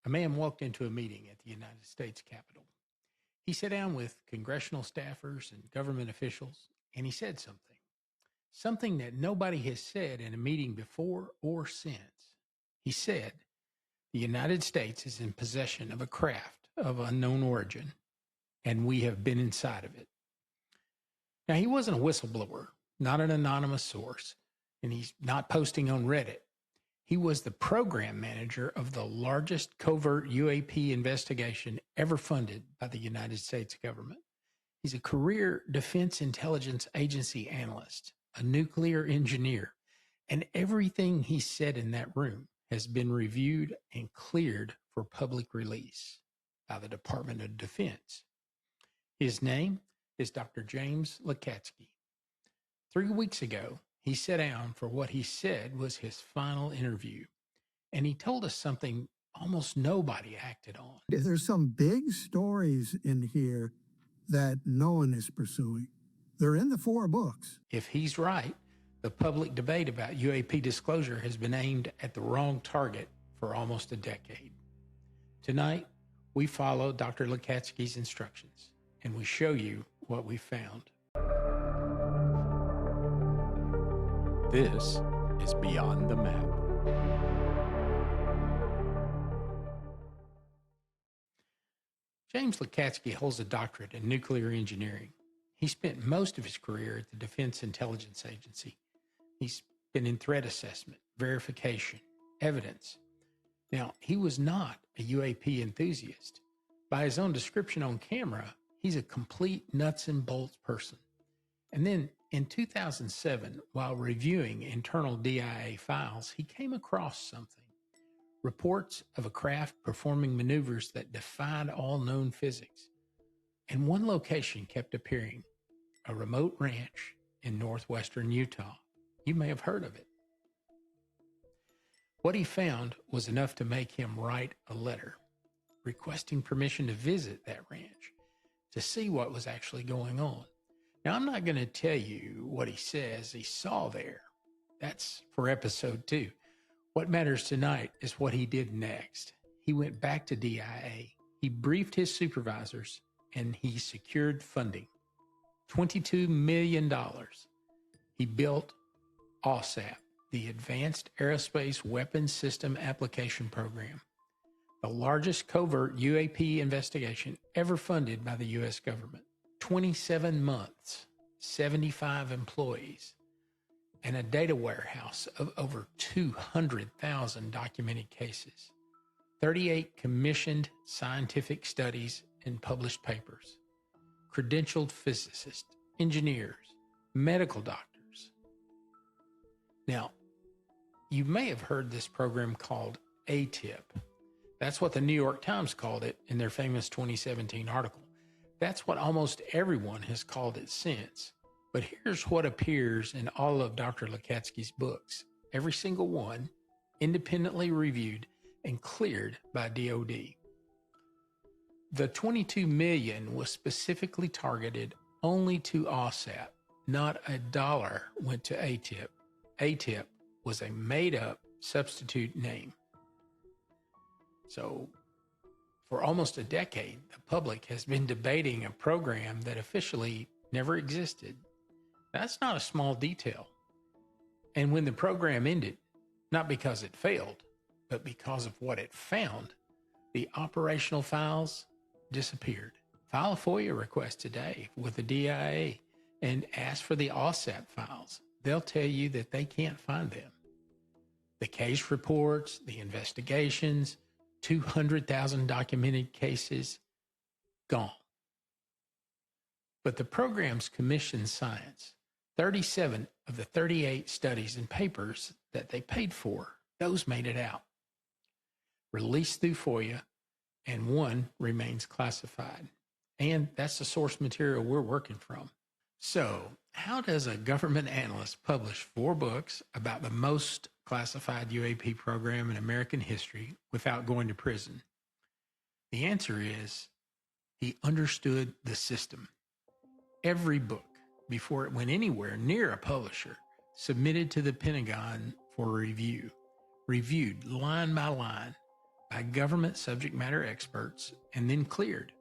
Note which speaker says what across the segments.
Speaker 1: a man walked into a meeting at the United States Capitol. He sat down with congressional staffers and government officials, and he said something that nobody has said in a meeting before or since. He said, the United States is in possession of a craft of unknown origin, and we have been inside of it. Now, he wasn't a whistleblower, not an anonymous source, and he's not posting on Reddit. He was the program manager of the largest covert UAP investigation ever funded by the United States government. He's a career Defense Intelligence Agency analyst, a nuclear engineer, and everything he said in that room has been reviewed and cleared for public release by the Department of Defense. His name is Dr. James Lacatski. 3 weeks ago, he sat down for what he said was his final interview, and he told us something almost nobody acted on.
Speaker 2: There's some big stories in here that no one is pursuing. They're in the 4 books.
Speaker 1: If he's right, the public debate about UAP disclosure has been aimed at the wrong target for almost a decade. Tonight, we follow Dr. Lacatski's instructions, and we show you what we found. This is Beyond the Map. James Lacatski holds a doctorate in nuclear engineering. He spent most of his career at the Defense Intelligence Agency. He's been in threat assessment, verification, evidence. Now, he was not a UAP enthusiast. By his own description on camera, he's a complete nuts and bolts person. And then in 2007, while reviewing internal DIA files, he came across something. Reports of a craft performing maneuvers that defied all known physics. And one location kept appearing, a remote ranch in northwestern Utah. You may have heard of it. What he found was enough to make him write a letter requesting permission to visit that ranch to see what was actually going on. Now, I'm not going to tell you what he says he saw there. That's for episode 2. What matters tonight is what he did next. He went back to DIA. He briefed his supervisors, and he secured funding. $22 million. He built AAWSAP, the Advanced Aerospace Weapons System Application Program, the largest covert UAP investigation ever funded by the U.S. government. 27 months, 75 employees, and a data warehouse of over 200,000 documented cases, 38 commissioned scientific studies and published papers, credentialed physicists, engineers, medical doctors. Now, you may have heard this program called AATIP. That's what the New York Times called it in their famous 2017 article. That's what almost everyone has called it since. But here's what appears in all of Dr. Lacatski's books, every single one independently reviewed and cleared by DOD. The $22 million was specifically targeted only to AAWSAP. Not a dollar went to AATIP. AATIP was a made-up substitute name. So, for almost a decade, the public has been debating a program that officially never existed. That's not a small detail. And when the program ended, not because it failed, but because of what it found, the operational files disappeared. File a FOIA request today with the DIA and ask for the AAWSAP files. They'll tell you that they can't find them. The case reports, the investigations, 200,000 documented cases, gone. But the program's commissioned science, 37 of the 38 studies and papers that they paid for, those made it out. Released through FOIA, and one remains classified. And that's the source material we're working from. So, how does a government analyst publish 4 books about the most classified UAP program in American history without going to prison? The answer is he understood the system. Every book, before it went anywhere near a publisher, submitted to the Pentagon for review, reviewed line by line, by government subject matter experts and then cleared.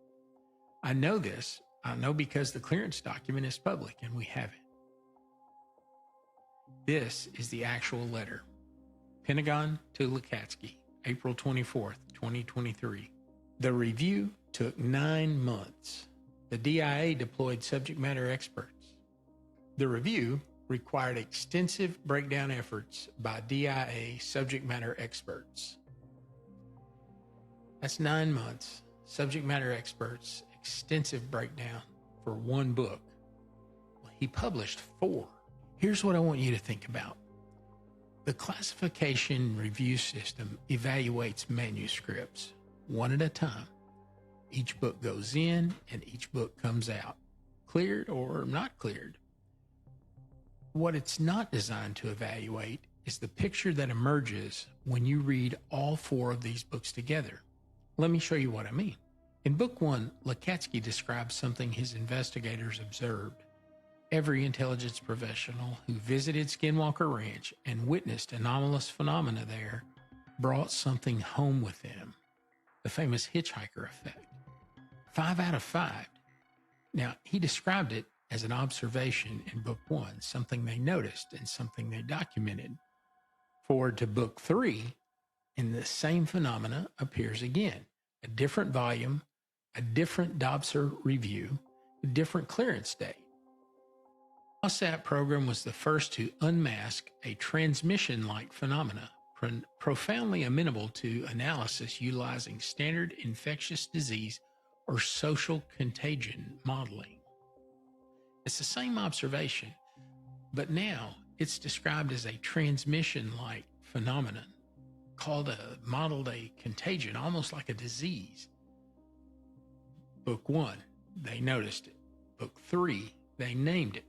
Speaker 1: I know this. I know because the clearance document is public and we have it. This is the actual letter. Pentagon to Lacatski, April 24th, 2023. The review took 9 months. The DIA deployed subject matter experts. The review required extensive breakdown efforts by DIA subject matter experts. That's 9 months. Subject matter experts, extensive breakdown for one book. Well, he published 4. Here's what I want you to think about. The classification review system evaluates manuscripts one at a time. Each book goes in and each book comes out, cleared or not cleared. What it's not designed to evaluate is the picture that emerges when you read all 4 of these books together. Let me show you what I mean. In book 1, Lacatski describes something his investigators observed. Every intelligence professional who visited Skinwalker Ranch and witnessed anomalous phenomena there brought something home with them. The famous hitchhiker effect. 5 out of 5. Now, he described it as an observation in book 1, something they noticed and something they documented. Forward to book 3, and the same phenomena appears again. A different volume, a different DOPSR review, a different clearance date. The AAWSAP program was the first to unmask a transmission-like phenomena, profoundly amenable to analysis utilizing standard infectious disease or social contagion modeling. It's the same observation, but now it's described as a transmission-like phenomenon, modeled a contagion, almost like a disease. Book 1, they noticed it. Book 3, they named it.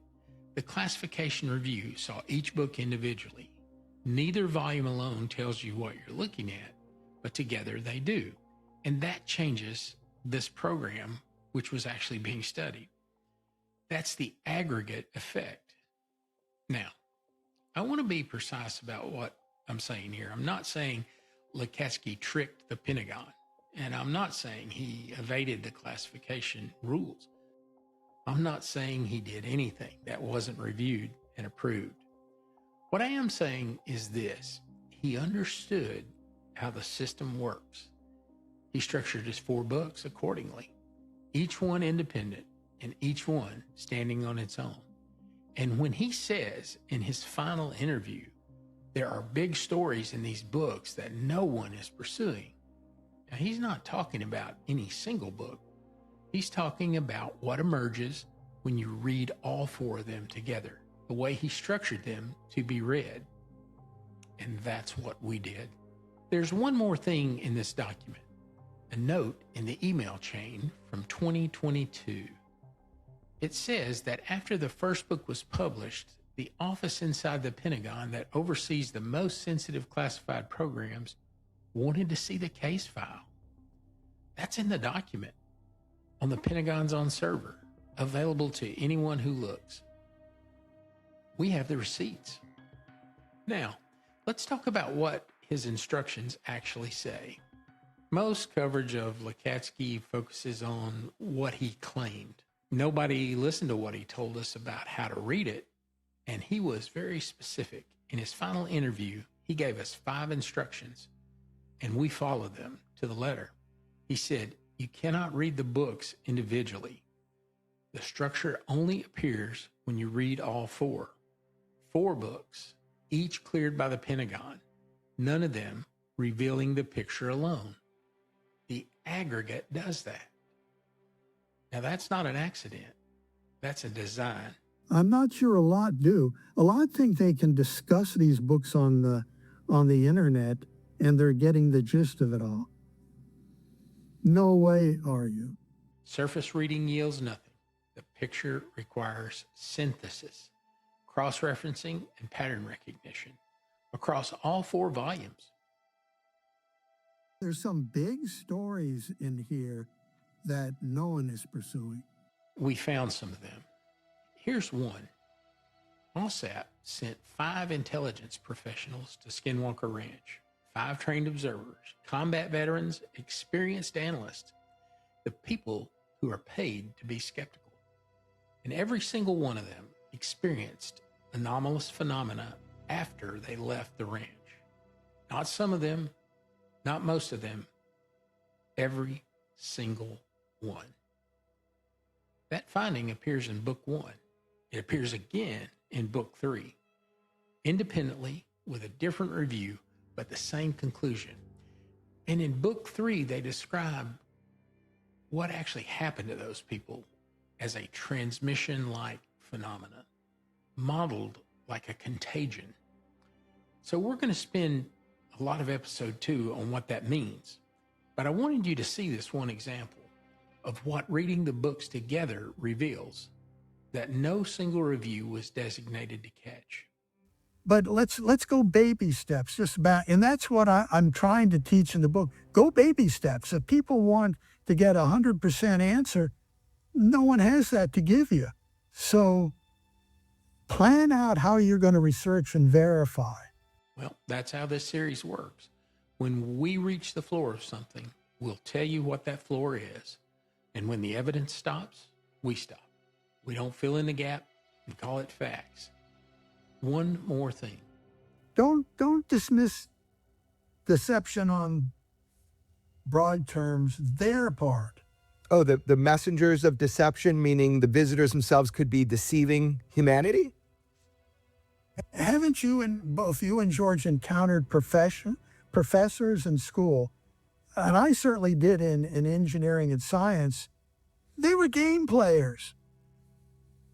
Speaker 1: The classification review saw each book individually. Neither volume alone tells you what you're looking at, but together they do. And that changes this program, which was actually being studied. That's the aggregate effect. Now, I want to be precise about what I'm saying here. I'm not saying Lacatski tricked the Pentagon, and I'm not saying he evaded the classification rules. I'm not saying he did anything that wasn't reviewed and approved. What I am saying is this: he understood how the system works. He structured his 4 books accordingly, each one independent and each one standing on its own. And when he says in his final interview, there are big stories in these books that no one is pursuing, now he's not talking about any single book. He's talking about what emerges when you read all 4 of them together, the way he structured them to be read. And that's what we did. There's one more thing in this document, a note in the email chain from 2022. It says that after the first book was published, the office inside the Pentagon that oversees the most sensitive classified programs wanted to see the case file. That's in the document on the Pentagon's own server, available to anyone who looks. We have the receipts. Now, let's talk about what his instructions actually say. Most coverage of Lacatski focuses on what he claimed. Nobody listened to what he told us about how to read it, and he was very specific. In his final interview, he gave us 5 instructions, and we followed them to the letter. He said, you cannot read the books individually. The structure only appears when you read all 4. 4 books, each cleared by the Pentagon, none of them revealing the picture alone. The aggregate does that. Now, that's not an accident. That's a design.
Speaker 2: I'm not sure a lot do. A lot think they can discuss these books on the internet and they're getting the gist of it all. No way are you.
Speaker 1: Surface reading yields nothing. The picture requires synthesis, cross-referencing, and pattern recognition across all 4 volumes.
Speaker 2: There's some big stories in here that no one is pursuing.
Speaker 1: We found some of them. Here's one. AAWSAP sent 5 intelligence professionals to Skinwalker Ranch. 5 trained observers, combat veterans, experienced analysts, the people who are paid to be skeptical. And every single one of them experienced anomalous phenomena after they left the ranch. Not some of them, not most of them, every single one. That finding appears in Book 1. It appears again in Book 3, independently with a different review, but the same conclusion. And in Book 3, they describe what actually happened to those people as a transmission-like phenomenon, modeled like a contagion. So we're going to spend a lot of episode 2 on what that means. But I wanted you to see this one example of what reading the books together reveals, that no single review was designated to catch.
Speaker 2: But let's go baby steps, just about, and that's what I'm trying to teach in the book. Go baby steps. If people want to get 100% answer, no one has that to give you. So plan out how you're going to research and verify.
Speaker 1: Well, that's how this series works. When we reach the floor of something, we'll tell you what that floor is. And when the evidence stops, we stop. We don't fill in the gap and call it facts. One more thing.
Speaker 2: Don't dismiss deception on broad terms, their part.
Speaker 3: Oh, the messengers of deception, meaning the visitors themselves could be deceiving humanity?
Speaker 2: Haven't you and both you and George encountered professors in school, and I certainly did in engineering and science? They were game players.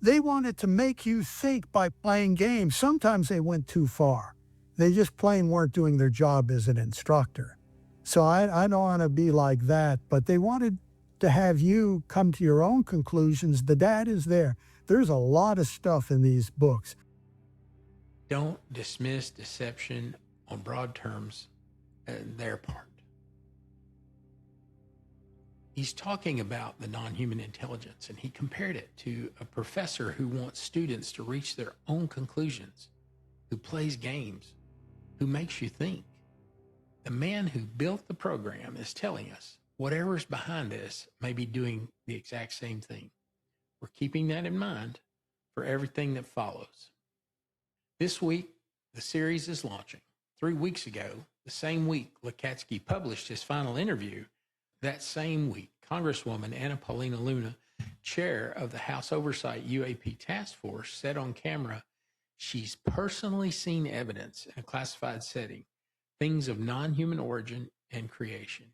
Speaker 2: They wanted to make you think by playing games. Sometimes they went too far. They just plain weren't doing their job as an instructor. So I don't want to be like that, but they wanted to have you come to your own conclusions. The data is there. There's a lot of stuff in these books.
Speaker 1: Don't dismiss deception on broad terms and their part. He's talking about the non-human intelligence, and he compared it to a professor who wants students to reach their own conclusions, who plays games, who makes you think. The man who built the program is telling us whatever's behind this may be doing the exact same thing. We're keeping that in mind for everything that follows. This week, the series is launching. 3 weeks ago, the same week Lacatski published his final interview, that same week, Congresswoman Anna Paulina Luna, chair of the House Oversight UAP Task Force, said on camera she's personally seen evidence in a classified setting, things of non-human origin and creation.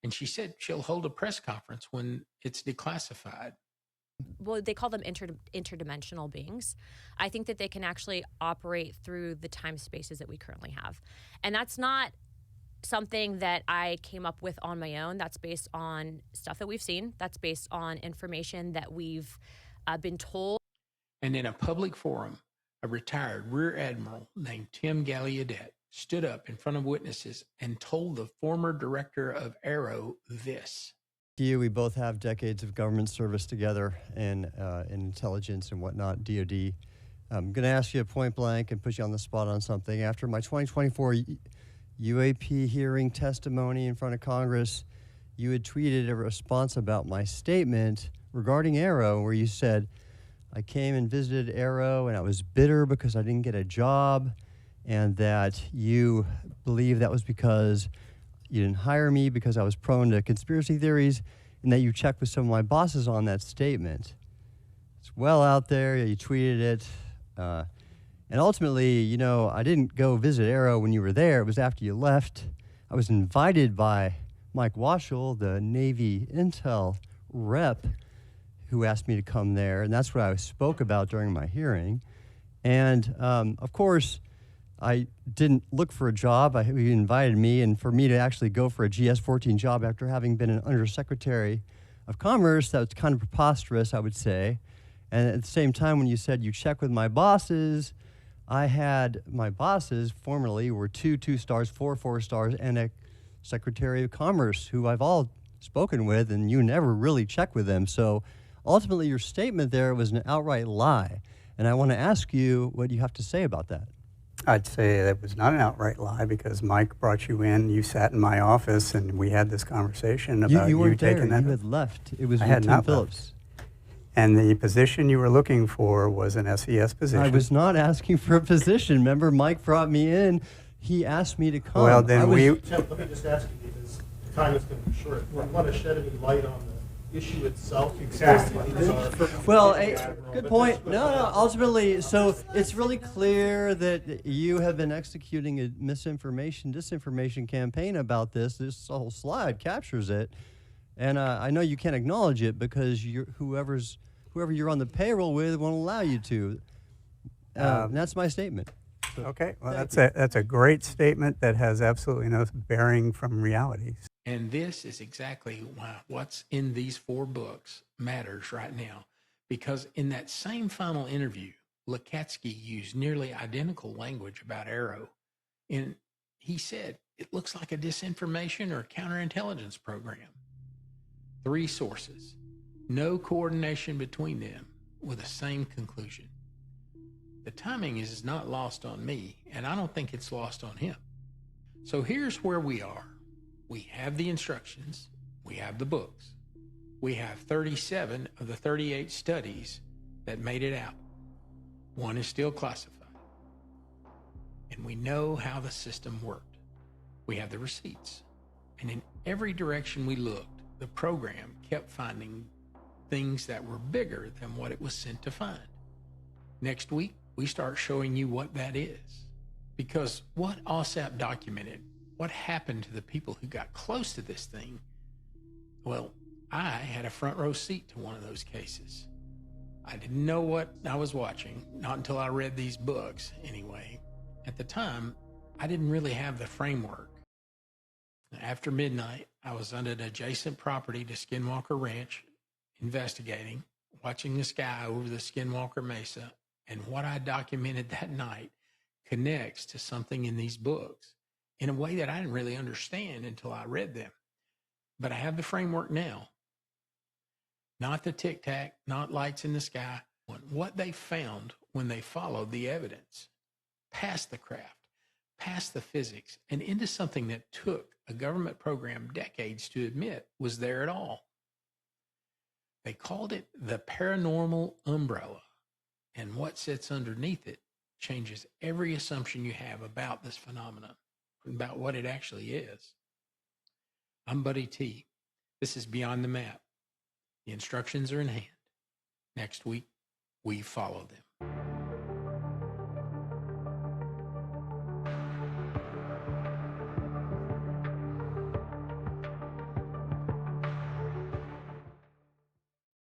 Speaker 1: And she said she'll hold a press conference when it's declassified.
Speaker 4: Well, they call them interdimensional beings. I think that they can actually operate through the time spaces that we currently have. And that's not something that I came up with on my own. That's based on stuff that we've seen. That's based on information that we've been told.
Speaker 1: And in a public forum, a retired Rear Admiral named Tim Gallaudet stood up in front of witnesses and told the former director of AARO this.
Speaker 5: We both have decades of government service together and in intelligence and whatnot, DOD. I'm going to ask you point blank and put you on the spot on something. After my 2024 UAP hearing testimony in front of Congress, you had tweeted a response about my statement regarding AARO, where you said, I came and visited AARO and I was bitter because I didn't get a job, and that you believe that was because you didn't hire me because I was prone to conspiracy theories, and that you checked with some of my bosses on that statement. It's well out there. You tweeted it. And ultimately, you know, I didn't go visit AARO when you were there. It was after you left. I was invited by Mike Waschel, the Navy Intel rep, who asked me to come there, and that's what I spoke about during my hearing. And of course, I didn't look for a job. He invited me, and for me to actually go for a GS-14 job after having been an Undersecretary of Commerce, that was kind of preposterous, I would say. And at the same time, when you said you check with my bosses, I had my bosses formerly were 2 2-stars, 4 4-stars, and a Secretary of Commerce who I've all spoken with, and you never really check with them. So ultimately, your statement there was an outright lie. And I want to ask you what you have to say about that.
Speaker 6: I'd say that was not an outright lie because Mike brought you in. You sat in my office and we had this conversation about
Speaker 5: You weren't there.
Speaker 6: taking that.
Speaker 5: You had left. It was
Speaker 6: I
Speaker 5: with
Speaker 6: had
Speaker 5: Tim
Speaker 6: not
Speaker 5: Phillips.
Speaker 6: left. And the position you were looking for was an SES position.
Speaker 5: I was not asking for a position. Remember, Mike brought me in. He asked me to come.
Speaker 6: Well, then
Speaker 7: Tim, let me just ask you, because time is going to be short. Do you want to shed any light on the issue itself?
Speaker 6: Exactly.
Speaker 5: Well, good point. No, ultimately, so it's really clear that you have been executing a disinformation campaign about this. This whole slide captures it. And I know you can't acknowledge it because whoever you're on the payroll with won't allow you to. That's my statement. So,
Speaker 6: okay, well, that's a great statement that has absolutely no bearing from reality.
Speaker 1: And this is exactly why what's in these 4 books matters right now. Because in that same final interview, Lacatski used nearly identical language about Arrow. And he said, it looks like a disinformation or counterintelligence program. 3 sources, no coordination between them with the same conclusion. The timing is not lost on me, and I don't think it's lost on him. So here's where we are. We have the instructions. We have the books. We have 37 of the 38 studies that made it out. 1 is still classified. And we know how the system worked. We have the receipts. And in every direction we looked, the program kept finding things that were bigger than what it was sent to find. Next week, we start showing you what that is. Because what AAWSAP documented, what happened to the people who got close to this thing, well, I had a front row seat to one of those cases. I didn't know what I was watching, not until I read these books anyway. At the time, I didn't really have the framework. After midnight, I was on an adjacent property to Skinwalker Ranch, investigating, watching the sky over the Skinwalker Mesa, and what I documented that night connects to something in these books in a way that I didn't really understand until I read them. But I have the framework now. Not the tic-tac, not lights in the sky. What they found when they followed the evidence, past the craft, past the physics, and into something that took a government program decades to admit was there at all. They called it the paranormal umbrella, and what sits underneath it changes every assumption you have about this phenomenon, about what it actually is. I'm Buddy T. This is Beyond the Map. The instructions are in hand. Next week, we follow them.